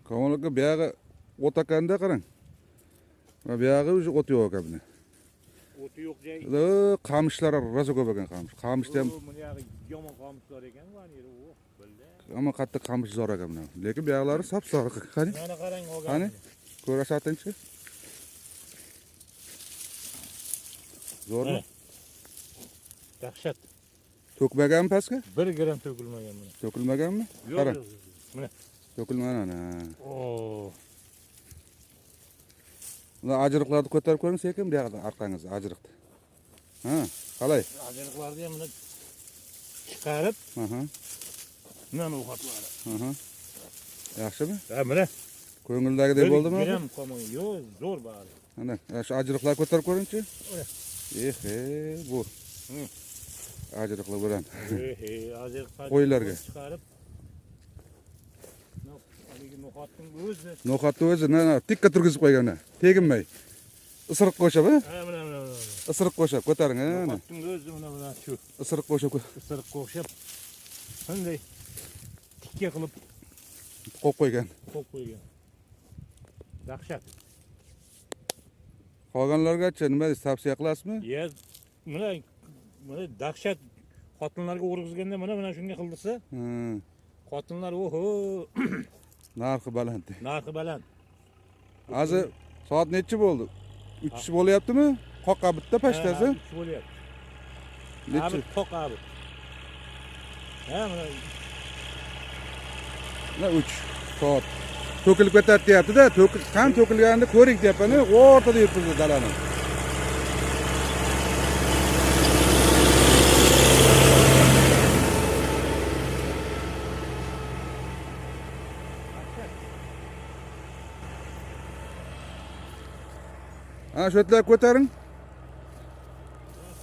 Kamalaka buyağı ot akanda qarang. Va buyağı уже ot yo'q ekan buni. Oti yo'q joy. Qamışlar rosa ko'p ekan qamış. Qamışda ham Buni yog'i yomon qamışlar ekan, va yeri u bildi. ama qattiq qamış zo'r ekan buni. Lekin buyaklari sap-sariq. Qani? Mana qarang olgan. Qani? Ko'rsatingchi. Zo'rmi? Dahshat. To'kmaganmi pastga? 1 gram to'kilmagan buni. To'kilmaganmi? Qarang. Mana. To'kilmagan ana. Oo. Buni ajriqlarni ko'tarib ko'ring sekin, bu yoqda orqangizda ajriqni. Ha, qalay? Ajriqlarni ham buni chiqarib, Aha. mana ovqatlari. Aha. Yaxshimi? Ha, mana. Ko'ngildagidek bo'ldimi? Gram qolmay, yo'q, zo'r bari. Ana, shu ajriqlarni ko'tarib ko'ringchi. Bu. Ajriqlar bilan. Ajriqlarni Qo'ylarga. chiqarib. Haligi no'xatning o'zi. No'xatni o'zi tikka turgizib qo'ygan. Teginmay. Isiriq qo'shib, ha? Ha, mana. Isiriq qo'shib ko'taring, ha. No'xatning o'zi mana shu. Isiriq qo'shib Isiriq qo'shib. Bunday tikka qilib qo'yib qo'ygan. qo'ygan. Dahshat. Qolganlargacha nima deysiz, tavsiya qilasizmi? Yes, mana dahshat xotinlarga o'rgizganda mana shunga qildirsa, xotinlar oho, Narxi baland. narxi baland. Hozir soat necha bo'ldi? 3 bo'lyaptimi? Qoqqa bitta pashtasi. 3 bo'lyapti. Necha? Abi toq abi. Ha, mana 3 soat. To'kilib ketyapti-da, qan to'kilganini ko'ring deyapman, o'rtada yuribdi dalani. Ana shu yerlar ko'taring.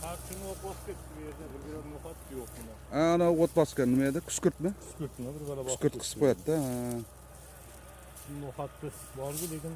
Qarshini o'q bosib bu yerda bir no'xat yo'q bunda. Ana o't bosgan nima edi? Kuskirtmi? Kuskirtni bir bala bosib. Kuskurt qisib qo'yadi-da. No'xatni borgu lekin